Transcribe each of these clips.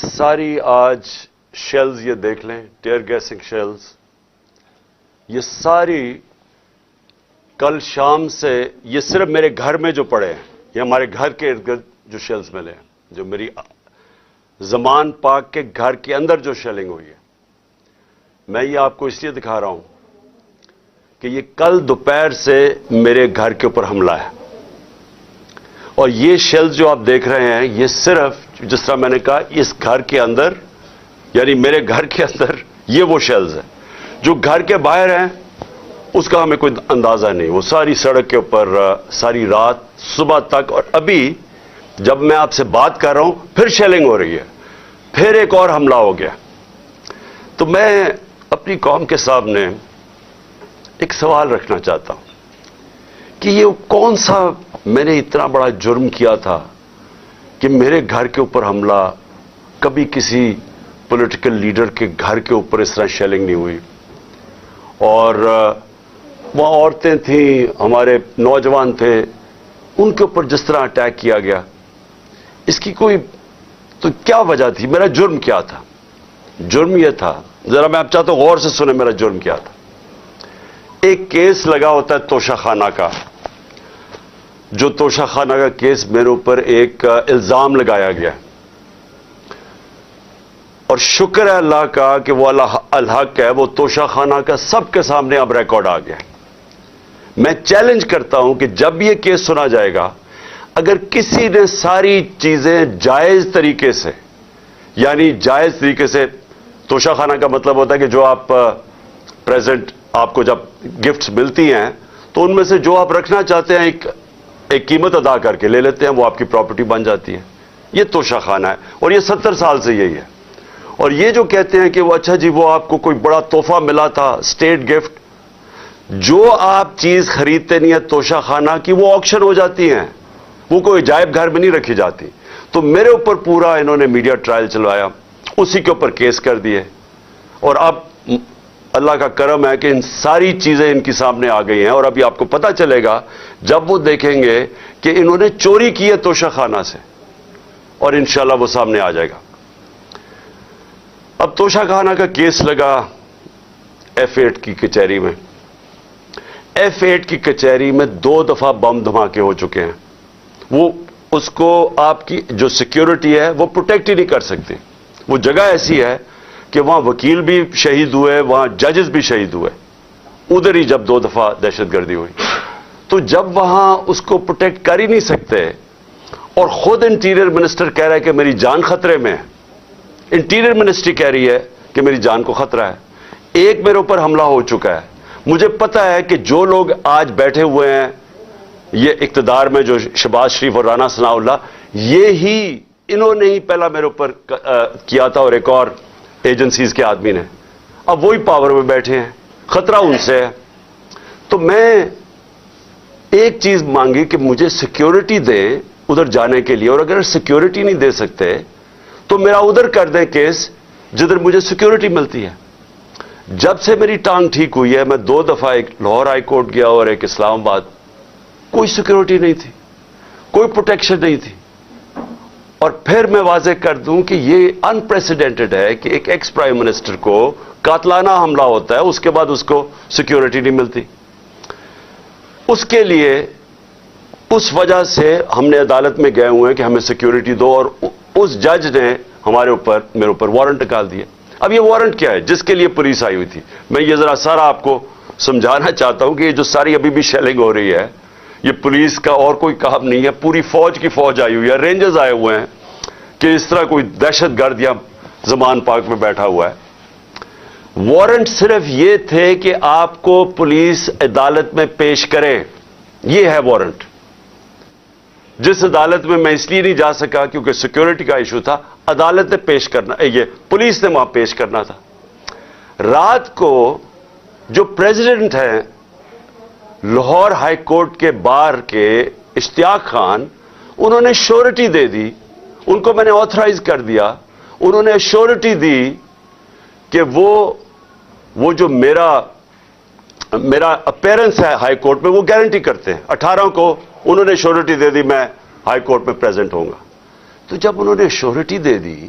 ساری آج شیلز یہ دیکھ لیں، ٹیئر گیسنگ شیلز، یہ ساری کل شام سے یہ صرف میرے گھر میں جو پڑے ہیں، یہ ہمارے گھر کے ارد گرد جو شیلز ملے ہیں، جو میری زمان پاک کے گھر کے اندر جو شیلنگ ہوئی ہے، میں یہ آپ کو اس لیے دکھا رہا ہوں کہ یہ کل دوپہر سے میرے گھر کے اوپر حملہ ہے، اور یہ شیلز جو آپ دیکھ رہے ہیں یہ صرف جس طرح میں نے کہا اس گھر کے اندر، یعنی میرے گھر کے اندر یہ وہ شیلز ہیں جو گھر کے باہر ہیں اس کا ہمیں کوئی اندازہ نہیں. وہ ساری سڑک کے اوپر ساری رات صبح تک، اور ابھی جب میں آپ سے بات کر رہا ہوں پھر شیلنگ ہو رہی ہے، پھر ایک اور حملہ ہو گیا. تو میں اپنی قوم کے سامنے ایک سوال رکھنا چاہتا ہوں کہ یہ کون سا میں نے اتنا بڑا جرم کیا تھا کہ میرے گھر کے اوپر حملہ، کبھی کسی پولیٹیکل لیڈر کے گھر کے اوپر اس طرح شیلنگ نہیں ہوئی، اور وہاں عورتیں تھیں، ہمارے نوجوان تھے، ان کے اوپر جس طرح اٹیک کیا گیا. اس کی کوئی تو کیا وجہ تھی؟ میرا جرم کیا تھا؟ جرم یہ تھا، ذرا میں آپ چاہتا ہوں غور سے سنیں میرا جرم کیا تھا. ایک کیس لگا ہوتا ہے توشہ خانہ کا، جو توشہ خانہ کا کیس میرے اوپر ایک الزام لگایا گیا، اور شکر ہے اللہ کا کہ وہ الحق ہے، وہ توشہ خانہ کا سب کے سامنے اب ریکارڈ آ گیا. میں چیلنج کرتا ہوں کہ جب یہ کیس سنا جائے گا، اگر کسی نے ساری چیزیں جائز طریقے سے، یعنی جائز طریقے سے، توشہ خانہ کا مطلب ہوتا ہے کہ جو آپ پریزنٹ آپ کو جب گفٹس ملتی ہیں تو ان میں سے جو آپ رکھنا چاہتے ہیں ایک قیمت ادا کر کے لے لیتے ہیں، وہ آپ کی پراپرٹی بن جاتی ہے. یہ توشہ خانہ ہے، اور یہ 70 سال سے یہی ہے. اور یہ جو کہتے ہیں کہ وہ اچھا جی وہ آپ کو کوئی بڑا تحفہ ملا تھا، اسٹیٹ گفٹ، جو آپ چیز خریدتے نہیں ہے توشہ خانہ کی، وہ آکشن ہو جاتی ہیں، وہ کوئی عجائب گھر میں نہیں رکھی جاتی. تو میرے اوپر پورا انہوں نے میڈیا ٹرائل چلوایا، اسی کے اوپر کیس کر دیے، اور اب اللہ کا کرم ہے کہ ان ساری چیزیں ان کی سامنے آ گئی ہیں. اور ابھی آپ کو پتہ چلے گا جب وہ دیکھیں گے کہ انہوں نے چوری کی ہے توشہ خانہ سے، اور انشاءاللہ وہ سامنے آ جائے گا. اب توشہ خانہ کا کیس لگا F8 کی کچہری میں. F8 کی کچہری میں 2 دفعہ بم دھماکے ہو چکے ہیں. وہ اس کو آپ کی جو سیکیورٹی ہے وہ پروٹیکٹ ہی نہیں کر سکتی. وہ جگہ ایسی ہے کہ وہاں وکیل بھی شہید ہوئے، وہاں ججز بھی شہید ہوئے، ادھر ہی جب 2 دفعہ دہشت گردی ہوئی. تو جب وہاں اس کو پروٹیکٹ کر ہی نہیں سکتے، اور خود انٹیریئر منسٹر کہہ رہا ہے کہ میری جان خطرے میں ہے، انٹیریئر منسٹری کہہ رہی ہے کہ میری جان کو خطرہ ہے. ایک میرے اوپر حملہ ہو چکا ہے. مجھے پتا ہے کہ جو لوگ آج بیٹھے ہوئے ہیں یہ اقتدار میں، جو شہباز شریف اور رانا ثناء اللہ، یہی انہوں نے ہی پہلا میرے اوپر کیا تھا، اور ایک اور ایجنسیز کے آدمی نے. اب وہی پاور میں بیٹھے ہیں، خطرہ ان سے ہے. تو میں ایک چیز مانگی کہ مجھے سیکیورٹی دیں ادھر جانے کے لیے، اور اگر سیکیورٹی نہیں دے سکتے تو میرا ادھر کر دیں کیس جدھر مجھے سیکیورٹی ملتی ہے. جب سے میری ٹانگ ٹھیک ہوئی ہے، میں 2 دفعہ ایک لاہور ہائی کورٹ گیا اور ایک اسلام آباد، کوئی سیکیورٹی نہیں تھی، کوئی پروٹیکشن نہیں تھی. اور پھر میں واضح کر دوں کہ یہ انپریسیڈنٹڈ ہے کہ ایک ایکس پرائم منسٹر کو قاتلانہ حملہ ہوتا ہے، اس کے بعد اس کو سیکیورٹی نہیں ملتی. اس کے لیے اس وجہ سے ہم نے عدالت میں گئے ہوئے ہیں کہ ہمیں سیکیورٹی دو، اور اس جج نے میرے اوپر وارنٹ نکال دیا. اب یہ وارنٹ کیا ہے؟ جس کے لیے پولیس آئی ہوئی تھی. میں یہ ذرا سارا آپ کو سمجھانا چاہتا ہوں کہ یہ جو ساری ابھی بھی شیلنگ ہو رہی ہے، یہ پولیس کا اور کوئی کام نہیں ہے، پوری فوج کی فوج آئی ہوئی ہے، رینجرز آئے ہوئے ہیں کہ اس طرح کوئی دہشت گرد یا زمان پاک میں بیٹھا ہوا ہے. وارنٹ صرف یہ تھے کہ آپ کو پولیس عدالت میں پیش کرے، یہ ہے وارنٹ. جس عدالت میں میں اس لیے نہیں جا سکا کیونکہ سیکیورٹی کا ایشو تھا، عدالت نے پیش کرنا، یہ پولیس نے وہاں پیش کرنا تھا. رات کو جو پریزیڈنٹ ہیں لاہور ہائی کورٹ کے بار کے اشتیاق خان، انہوں نے شورٹی دے دی، ان کو میں نے آتھرائز کر دیا، انہوں نے شورٹی دی کہ وہ جو میرا اپیرنس ہے ہائی کورٹ میں وہ گارنٹی کرتے ہیں. 18 کو انہوں نے شورٹی دے دی میں ہائی کورٹ میں پریزنٹ ہوں گا. تو جب انہوں نے شورٹی دے دی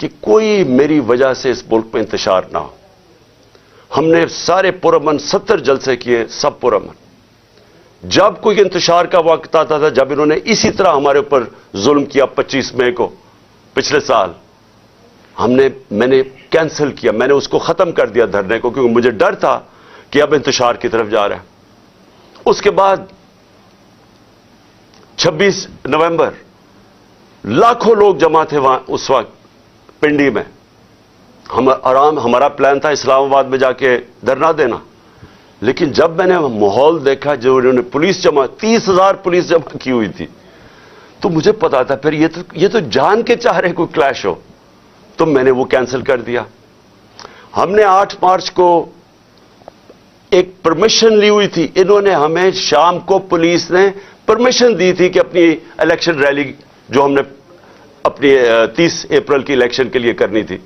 کہ کوئی میری وجہ سے اس ملک میں انتشار نہ ہو. ہم نے سارے پرامن 70 جلسے کیے, سب پرامن. جب کوئی انتشار کا وقت آتا تھا, جب انہوں نے اسی طرح ہمارے اوپر ظلم کیا 25 مئی کو پچھلے سال, میں نے کینسل کیا, میں نے اس کو ختم کر دیا دھرنے کو, کیونکہ مجھے ڈر تھا کہ اب انتشار کی طرف جا رہا ہے. اس کے بعد 26 نومبر لاکھوں لوگ جمع تھے وہاں اس وقت پنڈی میں. ہمارا پلان تھا اسلام آباد میں جا کے دھرنا دینا, لیکن جب میں نے ماحول دیکھا جو انہوں نے پولیس جمع 30,000 پولیس جمع کی ہوئی تھی, تو مجھے پتا تھا پھر یہ تو جان کے چاہ رہے کوئی کلیش ہو, تو میں نے وہ کینسل کر دیا. ہم نے 8 مارچ کو ایک پرمیشن لی ہوئی تھی, انہوں نے ہمیں شام کو پولیس نے پرمیشن دی تھی کہ اپنی الیکشن ریلی جو ہم نے اپنی 30 اپریل کی الیکشن کے لیے کرنی تھی,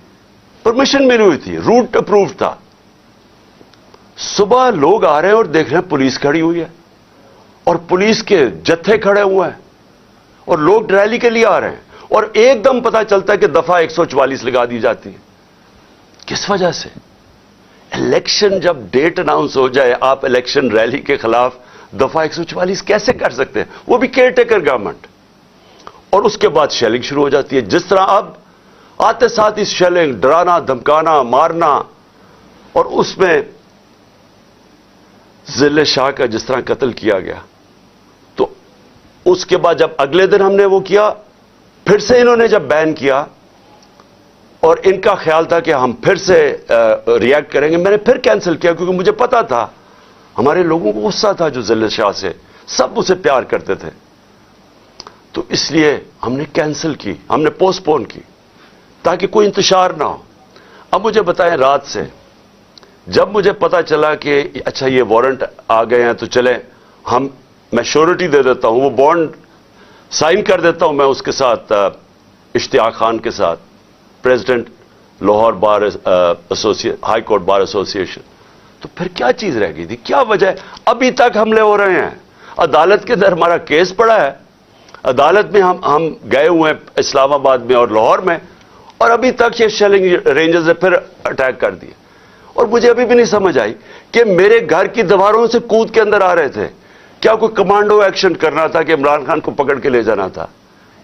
پرمیشن ملی ہوئی تھی, روٹ اپروو تھا. صبح لوگ آ رہے ہیں اور دیکھ رہے ہیں پولیس کھڑی ہوئی ہے اور پولیس کے جتھے کھڑے ہوئے ہیں اور لوگ ریلی کے لیے آ رہے ہیں, اور ایک دم پتا چلتا ہے کہ دفعہ 144 لگا دی جاتی ہے. کس وجہ سے؟ الیکشن جب ڈیٹ اناؤنس ہو جائے, آپ الیکشن ریلی کے خلاف دفعہ 144 کیسے کر سکتے ہیں, وہ بھی کیئر ٹیکر گورنمنٹ. اور اس کے بعد شیلنگ شروع ہو جاتی ہے, جس طرح اب آتے ساتھ اس شیلنگ, ڈرانا, دھمکانا, مارنا, اور اس میں ذل شاہ کا جس طرح قتل کیا گیا. تو اس کے بعد جب اگلے دن ہم نے وہ کیا, پھر سے انہوں نے جب بین کیا اور ان کا خیال تھا کہ ہم پھر سے ریئیکٹ کریں گے, میں نے پھر کینسل کیا, کیونکہ مجھے پتا تھا ہمارے لوگوں کو غصہ تھا جو ذل شاہ سے, سب اسے پیار کرتے تھے. تو اس لیے ہم نے کینسل کی, ہم نے پوسٹ پون کی تاکہ کوئی انتشار نہ ہو. اب مجھے بتائیں, رات سے جب مجھے پتا چلا کہ اچھا یہ وارنٹ آ گئے ہیں تو چلیں میں شیورٹی دے دیتا ہوں, وہ بانڈ سائن کر دیتا ہوں میں اس کے ساتھ, اشتیاق خان کے ساتھ, پریزیڈنٹ لاہور بار ہائی کورٹ بار ایسوسی ایشن. تو پھر کیا چیز رہ گئی تھی, کیا وجہ ہے؟ ابھی تک حملے ہو رہے ہیں, عدالت کے اندر ہمارا کیس پڑا ہے, عدالت میں ہم گئے ہوئے ہیں اسلام آباد میں اور لاہور میں, اور ابھی تک یہ شیلنگ رینجرز نے پھر اٹیک کر دیے. اور مجھے ابھی بھی نہیں سمجھ آئی کہ میرے گھر کی دیواروں سے کود کے اندر آ رہے تھے, کیا کوئی کمانڈو ایکشن کرنا تھا کہ عمران خان کو پکڑ کے لے جانا تھا؟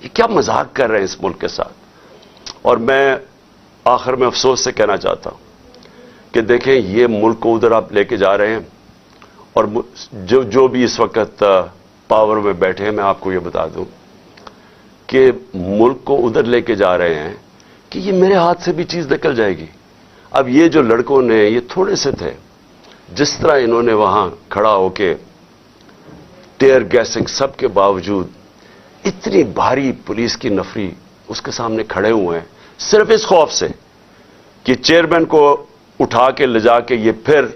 یہ کیا مذاق کر رہے ہیں اس ملک کے ساتھ. اور میں آخر میں افسوس سے کہنا چاہتا ہوں کہ دیکھیں یہ ملک کو ادھر آپ لے کے جا رہے ہیں, اور جو بھی اس وقت پاور میں بیٹھے ہیں, میں آپ کو یہ بتا دوں کہ ملک کو ادھر لے کے جا رہے ہیں کہ یہ میرے ہاتھ سے بھی چیز نکل جائے گی. اب یہ جو لڑکوں نے, یہ تھوڑے سے تھے, جس طرح انہوں نے وہاں کھڑا ہو کے ٹیئر گیسنگ سب کے باوجود, اتنی بھاری پولیس کی نفری اس کے سامنے کھڑے ہوئے ہیں, صرف اس خوف سے کہ چیئرمین کو اٹھا کے لے جا کے یہ پھر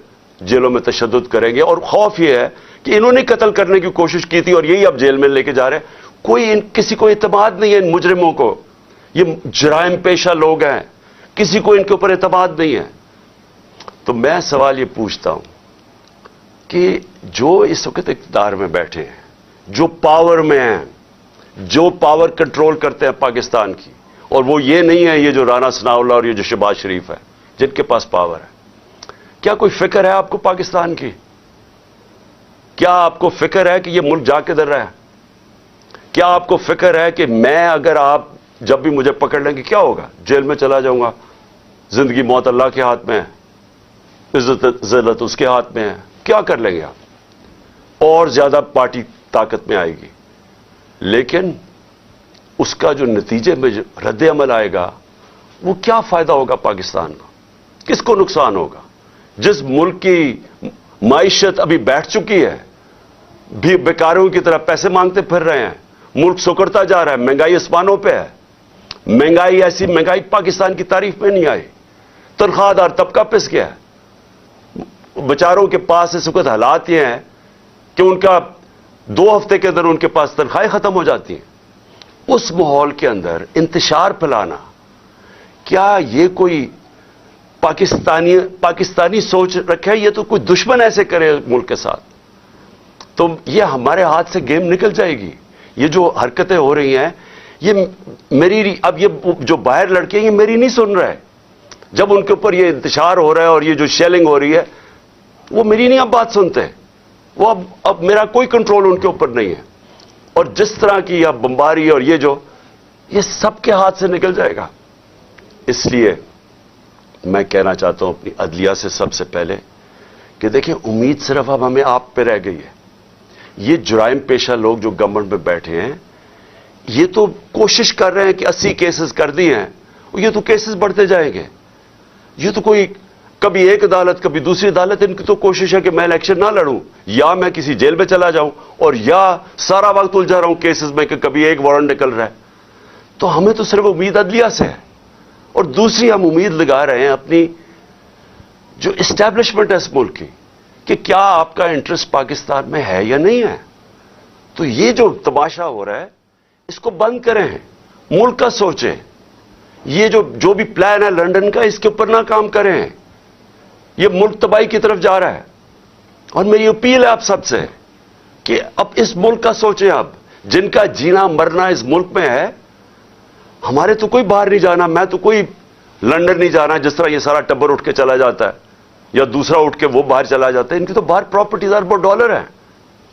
جیلوں میں تشدد کریں گے. اور خوف یہ ہے کہ انہوں نے قتل کرنے کی کوشش کی تھی اور یہی اب جیل میں لے کے جا رہے ہیں. کسی کو اعتماد نہیں ہے ان مجرموں کو, یہ جرائم پیشہ لوگ ہیں, کسی کو ان کے اوپر اعتماد نہیں ہے. تو میں سوال یہ پوچھتا ہوں کہ جو اس وقت اقتدار میں بیٹھے ہیں, جو پاور میں ہیں, جو پاور کنٹرول کرتے ہیں پاکستان کی, اور وہ یہ نہیں ہے یہ جو رانا ثناء اللہ اور یہ جو شہباز شریف ہے جن کے پاس پاور ہے, کیا کوئی فکر ہے آپ کو پاکستان کی؟ کیا آپ کو فکر ہے کہ یہ ملک جا کدھر رہا ہے؟ کیا آپ کو فکر ہے کہ میں اگر آپ جب بھی مجھے پکڑ لیں گے کیا ہوگا؟ جیل میں چلا جاؤں گا, زندگی موت اللہ کے ہاتھ میں ہے, عزت ذلت اس کے ہاتھ میں ہے, کیا کر لیں گے آپ؟ اور زیادہ پارٹی طاقت میں آئے گی, لیکن اس کا جو نتیجے میں جو رد عمل آئے گا وہ کیا فائدہ ہوگا پاکستان کو؟ کس کو نقصان ہوگا؟ جس ملک کی معیشت ابھی بیٹھ چکی ہے, بھی بیکاروں کی طرح پیسے مانگتے پھر رہے ہیں, ملک سکڑتا جا رہا ہے, مہنگائی آسمانوں پہ ہے, مہنگائی ایسی مہنگائی پاکستان کی تاریخ میں نہیں آئی, تنخواہ دار طبقہ پس گیا ہے, بیچاروں کے پاس اس وقت حالات یہ ہیں کہ ان کا 2 ہفتے کے اندر ان کے پاس تنخواہیں ختم ہو جاتی ہیں. اس ماحول کے اندر انتشار پھیلانا, کیا یہ کوئی پاکستانی سوچ رکھے؟ یہ تو کوئی دشمن ایسے کرے ملک کے ساتھ تو یہ ہمارے ہاتھ سے گیم نکل جائے گی. یہ جو حرکتیں ہو رہی ہیں یہ میری اب یہ جو باہر لڑکے ہیں یہ میری نہیں سن رہے. جب ان کے اوپر یہ انتشار ہو رہا ہے اور یہ جو شیلنگ ہو رہی ہے وہ میری نہیں اب بات سنتے. وہ اب میرا کوئی کنٹرول ان کے اوپر نہیں ہے. اور جس طرح کی اب بمباری اور یہ سب کے ہاتھ سے نکل جائے گا. اس لیے میں کہنا چاہتا ہوں اپنی عدلیہ سے سب سے پہلے کہ دیکھیں امید صرف اب ہمیں آپ پہ رہ گئی ہے. یہ جرائم پیشہ لوگ جو گورنمنٹ میں بیٹھے ہیں یہ تو کوشش کر رہے ہیں کہ 80 کیسز کر دیے ہیں, یہ تو کیسز بڑھتے جائیں گے. یہ تو کوئی کبھی ایک عدالت کبھی دوسری عدالت, ان کی تو کوشش ہے کہ میں الیکشن نہ لڑوں یا میں کسی جیل میں چلا جاؤں اور یا سارا وقت الجھا رہا ہوں کیسز میں کہ کبھی ایک وارنٹ نکل رہا ہے. تو ہمیں تو صرف امید عدلیہ سے ہے, اور دوسری ہم امید لگا رہے ہیں اپنی جو اسٹیبلشمنٹ ہے اس ملک کی کہ کیا آپ کا انٹرسٹ پاکستان میں ہے یا نہیں ہے. تو یہ جو تماشا ہو رہا ہے اس کو بند کریں, ملک کا سوچیں. یہ جو بھی پلان ہے لندن کا اس کے اوپر نہ کام کریں. یہ ملک تباہی کی طرف جا رہا ہے. اور میری اپیل ہے آپ سب سے کہ اب اس ملک کا سوچیں. اب جن کا جینا مرنا اس ملک میں ہے, ہمارے تو کوئی باہر نہیں جانا, میں تو کوئی لندن نہیں جانا جس طرح یہ سارا ٹبر اٹھ کے چلا جاتا ہے یا دوسرا اٹھ کے وہ باہر چلا جاتا ہے. ان کی تو باہر پراپرٹیز اربوں ڈالر ہیں,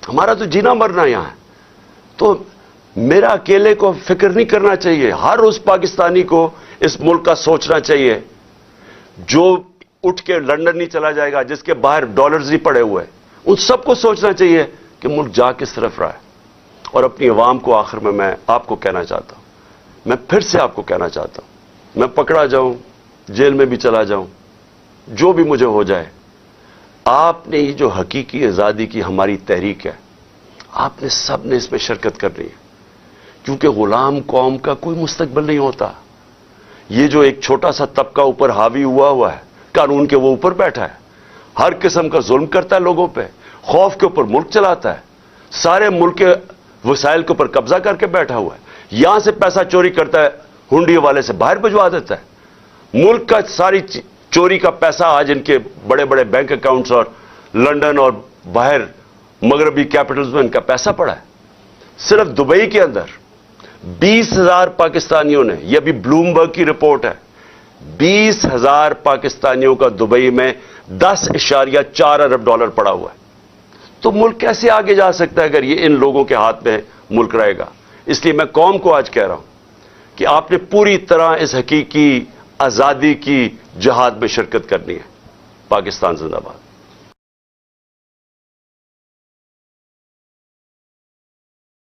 ہمارا تو جینا مرنا یہاں ہے. تو میرا اکیلے کو فکر نہیں کرنا چاہیے, ہر اس پاکستانی کو اس ملک کا سوچنا چاہیے جو اٹھ کے لندن نہیں چلا جائے گا, جس کے باہر ڈالرز ہی پڑے ہوئے, ان سب کو سوچنا چاہیے کہ ملک جا کس طرف رہا ہے. اور اپنی عوام کو آخر میں آپ کو کہنا چاہتا ہوں, میں پھر سے آپ کو کہنا چاہتا ہوں, میں پکڑا جاؤں, جیل میں بھی چلا جاؤں, جو بھی مجھے ہو جائے, آپ نے یہ جو حقیقی آزادی کی ہماری تحریک ہے, آپ نے سب نے اس میں شرکت کرنی ہے. کیونکہ غلام قوم کا کوئی مستقبل نہیں ہوتا. یہ جو ایک چھوٹا سا طبقہ اوپر حاوی ہوا ہے, قانون کے وہ اوپر بیٹھا ہے, ہر قسم کا ظلم کرتا ہے لوگوں پہ, خوف کے اوپر ملک چلاتا ہے, سارے ملک کے وسائل کے اوپر قبضہ کر کے بیٹھا ہوا ہے, یہاں سے پیسہ چوری کرتا ہے, ہنڈی والے سے باہر بھجوا دیتا ہے. ملک کا ساری چوری کا پیسہ آج ان کے بڑے بڑے بینک اکاؤنٹس اور لندن اور باہر مغربی کیپٹلز میں ان کا پیسہ پڑا ہے. صرف دبئی کے اندر 20,000 پاکستانیوں نے, یہ ابھی بلومبرگ کی رپورٹ ہے, 20,000 پاکستانیوں کا دبئی میں $10.4 ارب پڑا ہوا ہے. تو ملک کیسے آگے جا سکتا ہے اگر یہ ان لوگوں کے ہاتھ میں ملک رہے گا. اس لیے میں قوم کو آج کہہ رہا ہوں کہ آپ نے پوری طرح اس حقیقی آزادی کی جہاد میں شرکت کرنی ہے. پاکستان زندہ باد.